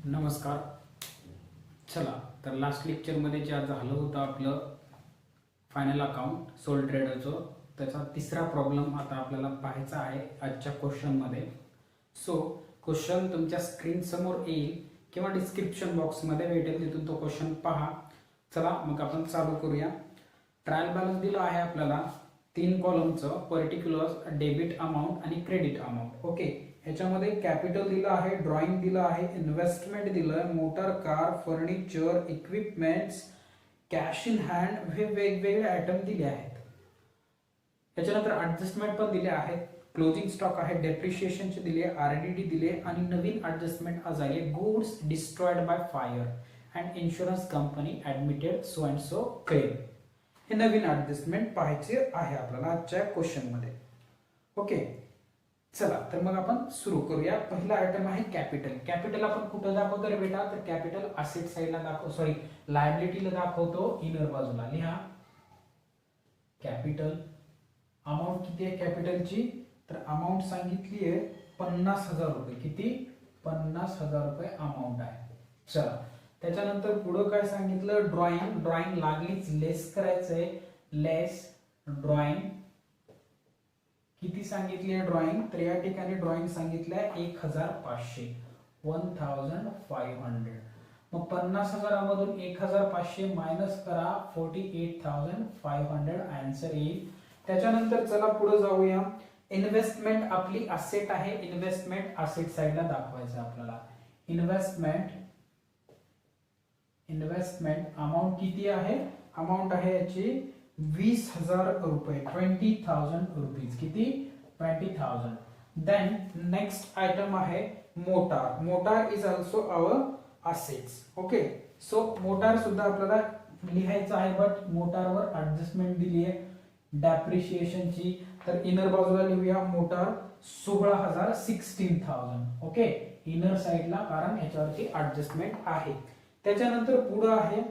नमस्कार. चला तर लास्ट लेक्चरमध्ये जे आज झालं होतं आपलं फायनल अकाउंट सोल ट्रेडरचं, त्याचा तिसरा प्रॉब्लेम आता आपल्याला पाहायचा आहे आजच्या क्वेश्चनमध्ये. सो क्वेश्चन तुमच्या स्क्रीन समोर येईल किंवा डिस्क्रिप्शन बॉक्समध्ये भेटेल, तिथून तो क्वेश्चन पहा. चला मग आपण चालू करूया. ट्रायल बॅलन्स दिला आहे आपल्याला 3 कॉलमचं, पर्टिक्युलर्स, डेबिट अमाऊंट आणि क्रेडिट अमाऊंट. ओके, ह्याच्यामध्ये कॅपिटल दिलं आहे, ड्रॉइंग दिलं आहे, इन्व्हेस्टमेंट दिलं, motor car, furniture, equipments, cash in hand, हे वेगवेगळे आयटम दिले आहेत. त्याच्यानंतर ऍडजस्टमेंट पण दिले आहेत, क्लोजिंग स्टॉक आहे, डेप्रिशिएशनचे दिले, आरडीडी दिले आणि नवीन ऍडजस्टमेंट आज आले, goods destroyed by fire and insurance company admitted so and so claim. हे नवीन ऍडजस्टमेंट पाहायचे आहे आपल्याला आजच्या क्वेश्चन मध्ये. ओके, चला तर मग आपण सुरू करूया. पहिला आयटम आहे कॅपिटल. कॅपिटल आपण कुठं दाखवतो रे बेटा? तर कॅपिटल असेट साइडला दाखव, सॉरी लायबिलिटीला दाखवतो, इनर बाजूला. लिहा कॅपिटल. अमाऊंट किती आहे कॅपिटलची? तर अमाऊंट सांगितली आहे 50,000 रुपये. किती? 50,000 रुपये अमाऊंट आहे. चला त्याच्यानंतर पुढे काय सांगितलं? ड्रॉइंग. ड्रॉइंग लागलीच लेस करायचंय, लेस ड्रॉइंग. किती सांगितली आहे ड्रॉइंग? तर या ठिकाणी ड्रॉइंग सांगितलंय 1,500, 1,500. मग 50,000 मधून 1,500 मायनस करा, 48,500 आन्सर येईल. त्याच्यानंतर चला पुढे जाऊया. इन्व्हेस्टमेंट आपली असेट आहे, इन्व्हेस्टमेंट असेट साइडला दाखवायचं आपल्याला. इन्व्हेस्टमेंट अमाऊंट किती आहे? अमाऊंट आहे याची 20,000 रुपये, 20,000 रुपीज. किती? 20,000. देन नेक्स्ट आयटम आहे motor. Motor is also our assets. Okay, so motor सुद्धा आपल्याला लिहायचं आहे, बट मोटारवर ऍडजस्टमेंट दिली आहे डेप्रिशिएशनची. तर इनर बाजूला लिहूया मोटार 16,000, 16,000. ओके, इनर साइडला, कारण याच्यावरती ऍडजस्टमेंट आहे. त्याच्यानंतर पुढे आहे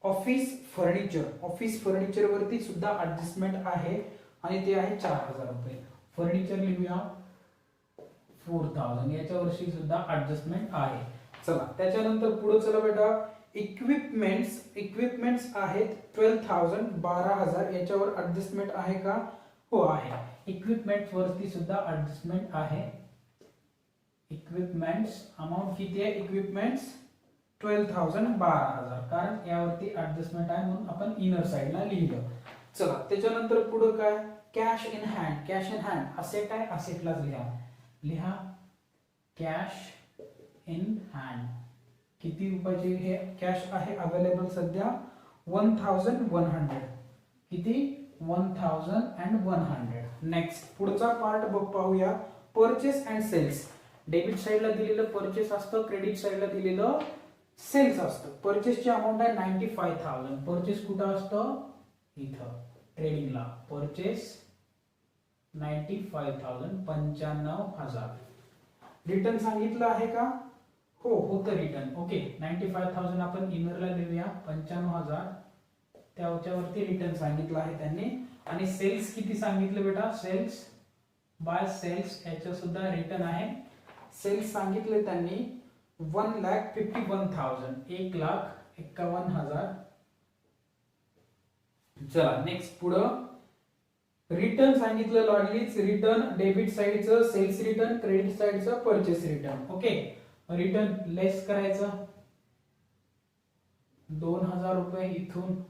ऑफिस फर्निचर. ऑफिस फर्निचर वरती सुद्धा ऍडजस्टमेंट आहे आणि ते आहे 4,000 रुपये. फर्निचर लिहूया 4,000, याच्यावरती सुद्धा ऍडजस्टमेंट आहे. चला त्याच्यानंतर पुढे चला बेटा, इक्विपमेंट्स. इक्विपमेंट्स आहेत 12,000, 12,000. याच्यावर ऍडजस्टमेंट आहे का? हो आहे. इक्विपमेंट्स वरती सुद्धा ऍडजस्टमेंट आहे. इक्विपमेंट्स अमाऊंट किती आहे? इक्विपमेंट्स 12,000, 12,000, कारण यावरती ऍडजस्टमेंट आहे म्हणून आपण इनर साइडला लिहिलं. चला त्याच्यानंतर पुढे काय? Cash in hand. Cash in hand asset आहे, असेटलाच लिहा कॅश इन हँड. किती रुपयाची हे कॅश आहे अवेलेबल सध्या? 1,100. किती? 1,100. नेक्स्ट पुढचा पार्ट पाहूया, परचेस अँड सेल्स. डेबिट साइडला दिलेलं परचेस असतं, क्रेडिट साइडला दिलेलं सेल्स असतं. परचेसची अमाऊंट आहे 95,000. परचेस कुठं असतं? इथं ट्रेडिंगला. परचेस 95,000, 95,000. रिटर्न सांगितलं आहे का? हो होतं रिटर्न. ओके, 95,000 आपण इनरला लिहूया, 95,000 त्याच्यावरती रिटर्न सांगितलं आहे त्यांनी. आणि सेल्स किती सांगितलं बेटा? सेल्स बाय सेल्स याचं सुद्धा रिटर्न आहे. सेल्स सांगितले त्यांनी 1,51,000, 1,51,000. चला नेक्स्ट पुढं रिटर्न सांगितलं लागलीच. रिटर्न डेबिट साइडचं सेल्स रिटर्न, क्रेडिट साइडचं purchase return. Okay, return less करायचं 2,000 रुपये. इथून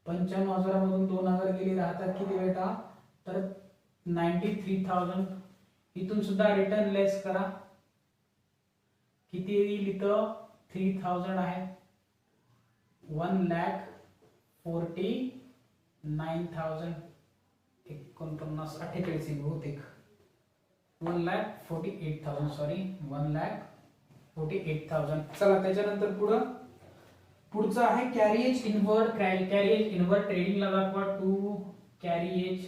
95,000 मधून 2,000 गेली, राहतात किती बेटा? तर 93,000. इथून सुद्धा रिटर्न लेस करा. किती येईल इथं? 3,000 आहे. 1,49,000. 48 बहुतेक 1,48,000, सॉरी 1,48,000. चला त्याच्यानंतर पुढचं आहे कॅरिएज इनवर्ड. कॅरिएज इनवर्ड ट्रेडिंगला दाखवा. 2 कॅरिएज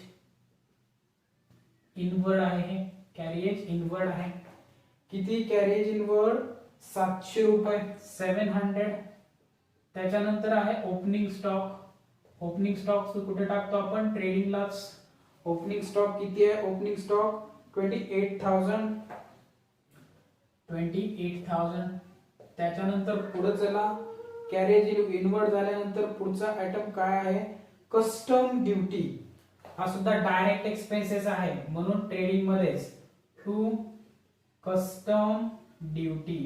इनवर्ड आहे. कॅरिएज इनवर्ड आहे. किती कॅरिएज इनवर्ड? 700 रुपये, 700. त्याच्यानंतर आहे ओपनिंग स्टॉक. ओपनिंग स्टॉक कुठे टाकतो आपण? ट्रेडिंगलाच. ओपनिंग स्टॉक किती आहे? Opening stock 28,000. 28,000. त्याच्यानंतर पुढे चला, कॅरेज इनवर्ड झाल्यानंतर पुढचा आयटम काय आहे, कस्टम ड्युटी. हा सुद्धा डायरेक्ट एक्सपेन्सेस आहे, म्हणून ट्रेडिंग मध्येच टू कस्टम ड्युटी.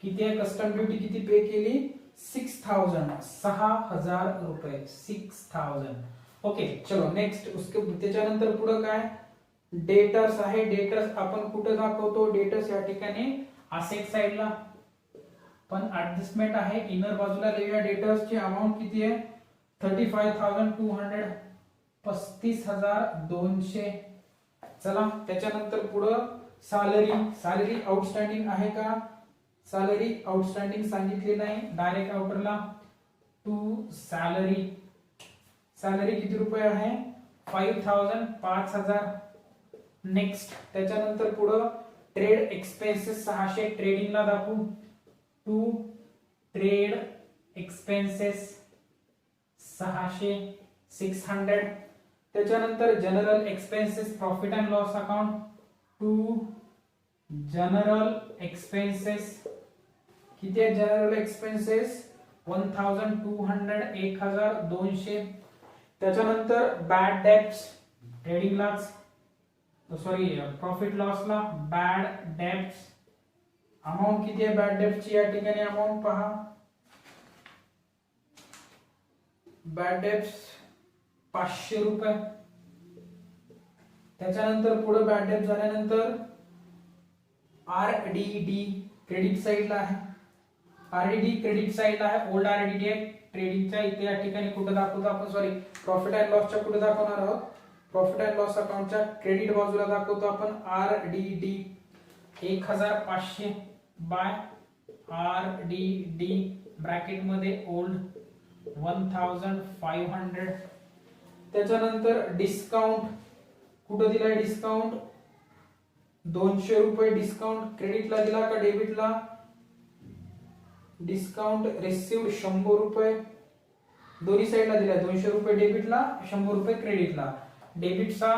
किती आहे कस्टम ड्युटी, किती पे केली, 6000 6000 रुपये 6000. ओके चलो नेक्स्ट. उसके त्याच्यानंतर पुढे काय, डेटर्स आहे. डेटर्स आपण कुठे दाखवतो, डेटर्स या ठिकाणी असेट साइडला, पण ऍडजस्टमेंट आहे इनर बाजूला लिहूया. डेटर्सची अमाउंट किती आहे, 35,200 35,200. चला त्याच्यानंतर पुढं सॅलरी. सॅलरी आउटस्टँडिंग आहे का, सॅलरी आउटस्टँडिंग सांगितली नाही, डायरेक्ट आउटरला टू सॅलरी. सॅलरी किती रुपये आहे, 5000 5000. नेक्स्ट त्याच्यानंतर पुढं ट्रेड एक्सपेन्सेस 600, ट्रेडिंगला दाखवू टू ट्रेड एक्सपेन्सेस 600 600. त्याच्यानंतर general expenses profit and loss account to general expenses. किती आहे जनरल एक्सपेन्सेस, 1200 1200. त्याच्यानंतर बॅड डेब्ट्स, ट्रेडिंगलाच सॉरी प्रॉफिट लॉसला बॅड डेब्ट्स. अमाउंट किती आहे बॅड डेब्टची, या ठिकाणी अमाउंट पहा, बॅड डेब्ट्स 500 रुपये. त्याच्यानंतर पुढे बॅड डेब्ट झाल्यानंतर आरडीडी क्रेडिट साइडला आहे. आरडीडी क्रेडिट साइडला आहे, ओल्ड आरडीडी आहे ट्रेडिंगच्या इथे. या ठिकाणी कुठे दाखवतो आपण, सॉरी प्रॉफिट अँड लॉसच्या कुठे दाखवणार आहोत, प्रॉफिट अँड लॉस अकाउंटच्या क्रेडिट बाजूला दाखवतो आपण आरडीडी 1500 बाय आरडीडी ब्रॅकेट मध्ये ओल्ड 1500. त्याच्यानंतर डिस्काउंट कुठे दिलाय, डिस्काउंट 200 रुपये. डिस्काउंट क्रेडिटला दिला का डेबिटला, डिस्काउंट रिसिव्ड 100 रुपये. दोन्ही साइडला दिला, 200 रुपये डेबिटला 100 रुपये क्रेडिटला. डेबिटचा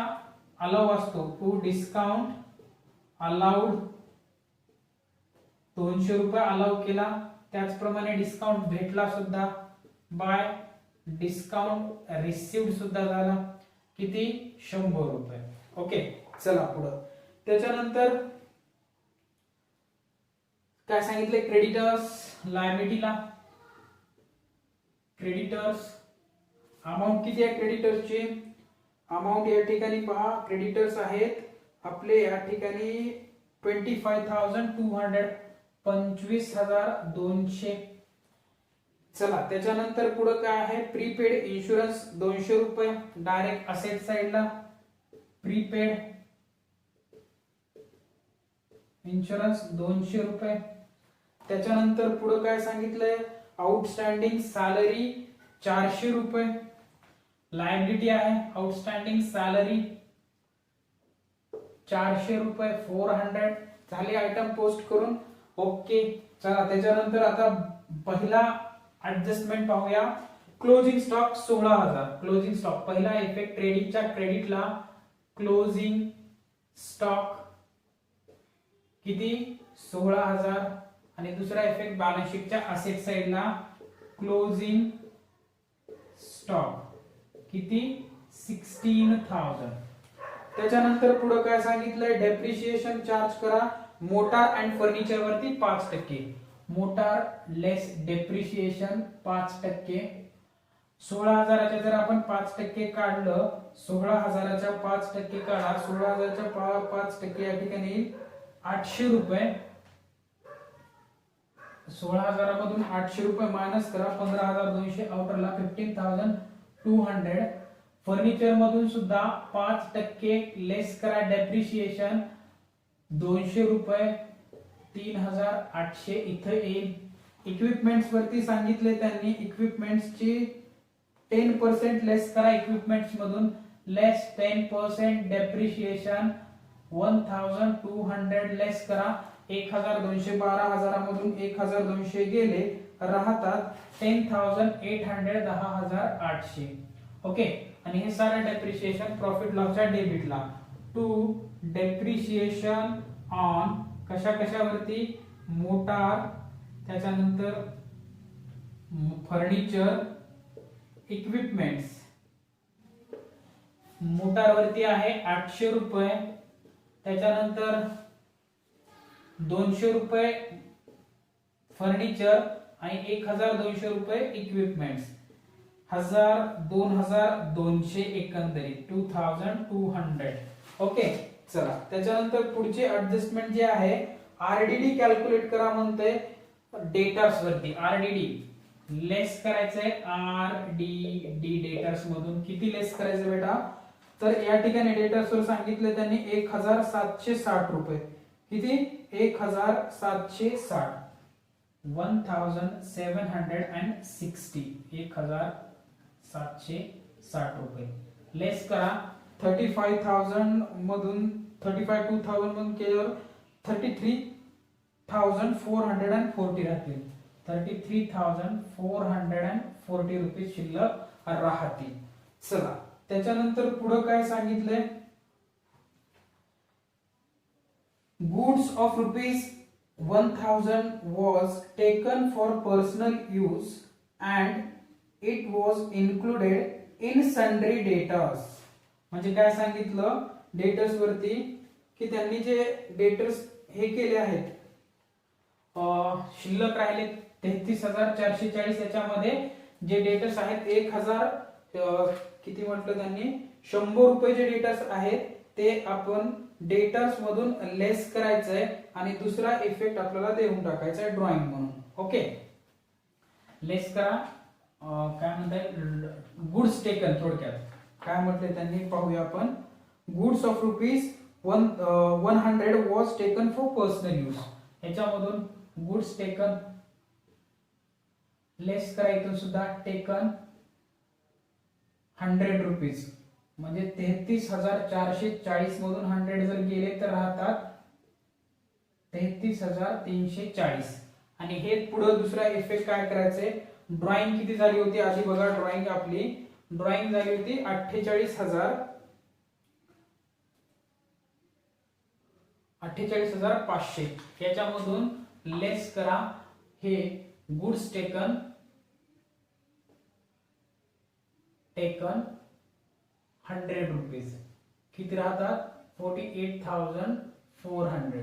अलाउ असतो टू डिस्काउंट अलाउड, 200 रुपये अलाउ केला. त्याचप्रमाणे डिस्काउंट भेटला सुद्धा बाय डिस्काउंट रिसिव्ड सुद्धा झाला, किती 100 रुपये. ओके चला पुढे. त्याच्यानंतर काय सांगितले, क्रेडिटर्स लायबिलिटीला, क्रेडिटर्स अमाउंट किती आहे, क्रेडिटर्सची अमाउंट या ठिकाणी पहा, क्रेडिटर्स आहेत आपले या ठिकाणी 25,200 25,200. चला त्याच्यानंतर पुढे काय आहे, प्रीपेड इन्शुरन्स 200 रुपये डायरेक्ट असेट साइडला, प्रीपेड इन्शुरन्स 200 रुपये. त्याच्यानंतर पुढे काय सांगितलंय, आउटस्टँडिंग सॅलरी 400 रुपये. लायबिलिटी आहे आउटस्टँडिंग सॅलरी 400 रुपये 400. झाले आयटम पोस्ट करून. ओके चला त्याच्यानंतर आता पहिला ऍडजस्टमेंट पाहूया. Closing stock 16,000. क्लोजिंग स्टॉक पहिला इफेक्ट ट्रेडिंगच्या क्रेडिटला, क्लोजिंग स्टॉक किती 16,000. आणि दुसरा इफेक्ट बॅलन्स शीटच्या असेट साइडला, क्लोजिंग स्टॉक किती 16,000. त्याच्यानंतर पुढे काय सांगितलंय, डेप्रिशिएशन चार्ज करा मोटार अँड फर्निचर वरती 5%. मोटार लेस डेप्रिशिएशन 5%. 16,000च्या जर आपण 5% काढलं, 16,000च्या 5% काढा, 16,000च्या 5% या ठिकाणी 800 रुपये. 16,000 मधून 800 रुपये मायनस करा, 15,200 आउटरला 15,200. फर्निचर मधून सुद्धा 5% लेस करा डेप्रिशिएशन 200 रुपये 3,800 इथे येईल. इक्विपमेंट्स वरती सांगितले त्यांनी, इक्विपमेंट्सची 10% लेस करा, इक्विपमेंट्स मधून लेस 10% डेप्रिशिएशन 1,200 लेस करा, 1,200. 12,000 मधून 1,200 गेले, राहतात 10,800 10,800. ओके आणि हे सारे डेप्रिशिएशन प्रॉफिट लॉसच्या डेबिटला. टू डेप्रिशिएशन ऑन कशा कशावरती, मोटार त्याच्यानंतर फर्निचर इक्विपमेंट्स, मोटारवरती आहे 800 रुपये, त्याच्यानंतर 200 रुपये फर्निचर आणि 1200 रुपये इक्विपमेंट्स, 1000 2200 एकंदरीत 2200. ओके चला, त्याच्यानंतर पुढचे ऍडजस्टमेंट जे आहे आरडीडी कॅल्क्युलेट करा म्हणते डेटर्स वरती. आरडीडी लेस करायचंय, आरडीडी डेटर्स मधून किती लेस करायचं बेटा, तर या ठिकाणी डेटर्स वर सांगितले त्यांनी 1760 रुपये. किती 1760, 1760, 1760 रुपये लेस करा. 35,000 मधून 35,000 मधून केल्यावर 33,440 राहतील. 33,440 रुपये शिल्लक राहतील. चला, त्याच्यानंतर पुढे काय सांगितलंय, goods of ₹1000 was taken for personal use and it was included in sundry debtors. म्हणजे काय सांगितलं डेटर्स वरती की त्यांनी जे डेटर्स हे केले आहेत, शिल्लक राहिले 33,440, याच्यामध्ये जे डेटर्स आहेत 1000 किती म्हटलं त्यांनी 100 रुपये जे डेटर्स आहेत ते आपण डेटर्स मधून लेस करायचंय आणि दुसरा इफेक्ट आपल्याला देऊन टाकायचा आहे ड्रॉइंग म्हणून. ओके लेस करा. काय म्हणताय गुड्स टेकन, थोडक्यात काय म्हटले त्यांनी पाहूया आपण. Goods of ₹100 was taken for personal use, याच्यामधून गुड्स टेकन लेस करा, इथून सुद्धा टेकन 100 रुपीज, म्हणजे 33,440 मधून 100 जर गेले तर राहतात 33,340. आणि हे पुढे दुसरा इफेक्ट काय करायचंय, ड्रॉइंग किती झाली होती आधी बघा. ड्रॉइंग आपली ड्रॉइंग झाली होती 48,500, याच्यामधून लेस करा हे गुड्स टेकन 100 रुपीज, किती राहतात 48,400.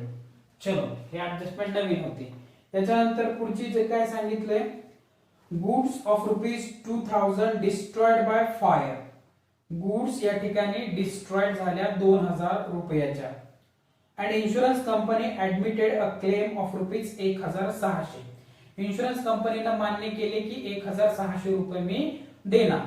चलो, हे ऍडजस्टमेंट नवीन होती. त्याच्यानंतर पुढची जे काय सांगितलंय, goods of ₹2000 destroyed by fire. Goods या ठिकाणी डिस्ट्रॉयड झाल्या 2000 रुपयाच्या. And insurance company admitted a claim of ₹1600. Insurance कंपनीने मान्य केले की 1600 रुपये मी देणार.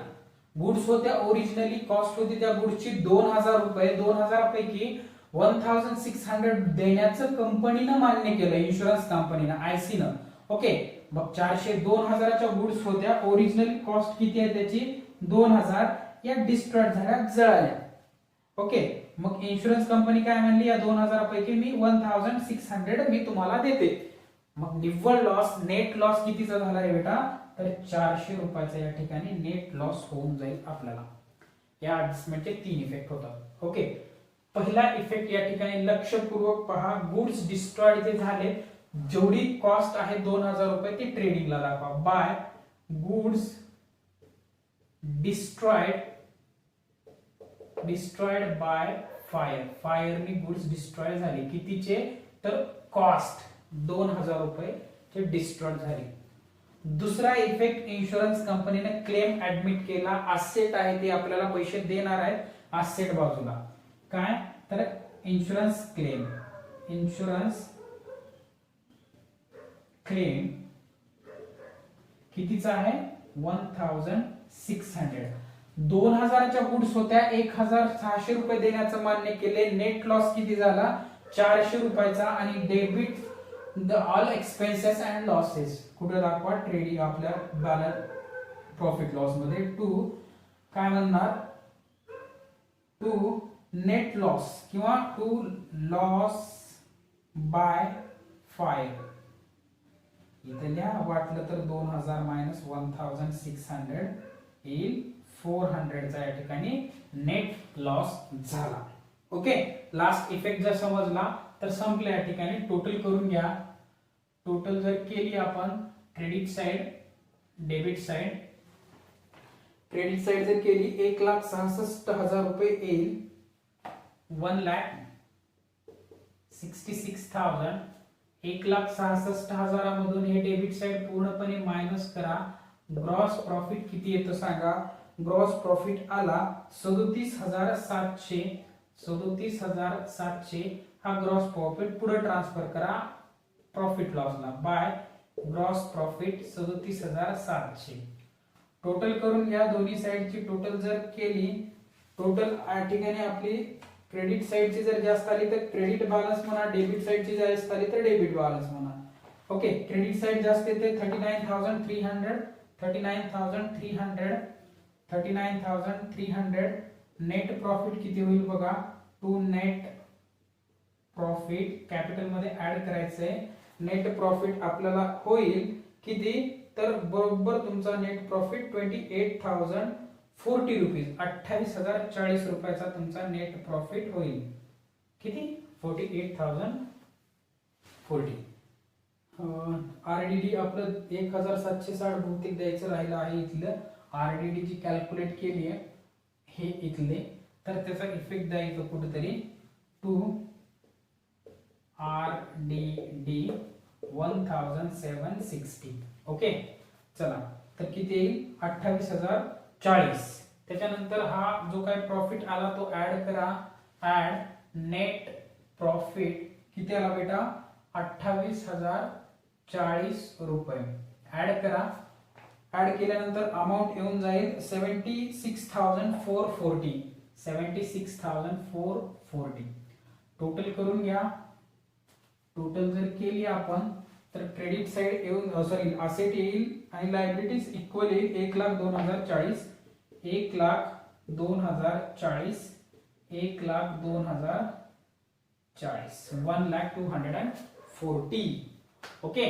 गुड्स होत्या ओरिजिनली कॉस्ट होती त्या गुड्सची 2000 रुपये, 2000 पैकी 1600 देण्याचं कंपनीनं मान्य केलं, इन्शुरन्स कंपनीनं, आयसीनं. ओके, मग 2000च्या गुड्स होत्या, ओरिजिनल कॉस्ट किती आहे त्याची 2000, या डिस्ट्रॉयड झाल्या, जळाल्या. ओके, मग इन्शुरन्स कंपनी काय म्हणली, या 2000 पैकी मी 1600 मी तुम्हाला देते. मग निव्वळ लॉस, नेट लॉस कितीचा झाला आहे बेटा, तर 400 रुपयाचा या ठिकाणी नेट लॉस होऊन जाईल आपल्याला. या ऍडजस्टमेंटचे 3 इफेक्ट होतात. ओके, पहिला इफेक्ट या ठिकाणी लक्षपूर्वक पहा, गुड्स डिस्ट्रॉयड जे झाले, जेवढी कॉस्ट आहे 2000 रुपये ती ट्रेडिंगला दाखवा. By goods destroyed by fire, फायरनी गुड्स डिस्ट्रॉय झाले, कितीचे, तर कॉस्ट 2000 रुपये चे डिस्ट्रॉय झाले. दुसरा इफेक्ट, इन्शुरन्स कंपनीने क्लेम ऍडमिट केला, असेट आहे ते आपल्याला पैसे देणार आहेत, असेट बाजूला काय, तर इन्शुरन्स क्लेम कितीचा आहे 1600. 2000च्या गुड्स होत्या, 1600 रुपये देण्याचं मान्य केले. नेट लॉस किती झाला 400 रुपयाचा. आणि debit the all expenses and losses कुठे दाखवा, ट्रेडिंग आपल्या बॅलन्स प्रॉफिट लॉस मध्ये. टू काय म्हणणार, टू नेट लॉस किंवा टू लॉस बाय फायर. इथे लिहा, वाटलं तर 2000 मायनस 1600 येईल 400 चा या ठिकाणी नेट लॉस झाला. ओके, लास्ट इफेक्ट जर समजला तर संपलं. या ठिकाणी टोटल करून घ्या. टोटल जर केली आपण credit side debit side, credit side जर केली 1,66,000 रुपये येईल. 1,66,000. 1,66,000 मधून हे डेबिट साइड पूर्णपणे मायनस करा. ग्रॉस प्रॉफिट किती येतो सांगा. ग्रॉस प्रॉफिट आला 37,700. 37,700 हा ग्रॉस प्रॉफिट पुढे ट्रान्सफर करा प्रॉफिट लॉसला बाय ग्रॉस प्रॉफिट 37,700. टोटल करून घ्या. दोन्ही साइडची टोटल जर केली, टोटल या ठिकाणी आपली क्रेडिट साइडची जर जास्त आली तर क्रेडिट बॅलन्स म्हणा, डेबिट साइडची जास्त आली तर डेबिट बॅलन्स म्हणा. ओके, क्रेडिट साइड जास्त येते 39,300. 39,300 नेट प्रॉफिट किती होईल बघा. टू नेट प्रॉफिट कॅपिटल मध्ये ऍड करायचंय. नेट प्रॉफिट आपल्याला होईल किती, तर बरोबर तुमचा नेट प्रॉफिट 28,040 रुपीज, 28,040 रुपयाचा तुमचा नेट प्रॉफिट होईल. किती, 48,040. आरडीडी आपलं 1,760 बहुतेक द्यायचं राहिलं आहे. इथलं आरडीडी जी कॅल्क्युलेट केली आहे हे इथले, तर त्याचा इफेक्ट द्यायचं कुठेतरी. To RDD 1,760. ओके, चला तर किती येईल 28,040. त्याच्यानंतर हा जो काही प्रॉफिट आला तो ऍड करा. ऍड नेट प्रॉफिट किती आला बेटा 28,040 रुपये. ऍड करा. ऍड केल्यानंतर अमाउंट येऊन जाईल 76,440. 76,440. टोटल करून घ्या. टोटल जर केली आपण तर क्रेडिट साइड येऊन सॉरी असेट येईल आणि लायबिलिटीज इक्वल येईल 1,02,040. 1,02,040. 1,02,040. 1,02,40. ओके,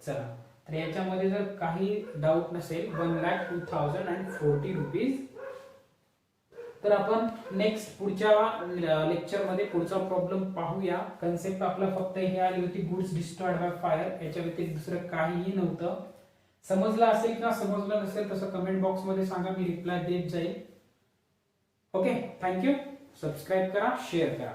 चला तर याच्यामध्ये जर काही डाऊट नसेल 1,02,040 रुपीज, तर आपण नेक्स्ट पुढच्या लेक्चर मध्ये पुढचा प्रॉब्लेम पाहूया. कन्सेप्ट आपला फक्त हे आली होती गुड्स डिस्ट्रॉयड बाय फायर, याच्या व्यतिरिक्त दुसरं काहीही नव्हतं. समजलं असेल किंवा समजलं नसेल तसं कमेंट बॉक्स मध्ये सांगा, मी रिप्लाय देत जाईल. Okay, thank you. सबस्क्राईब करा, शेअर करा.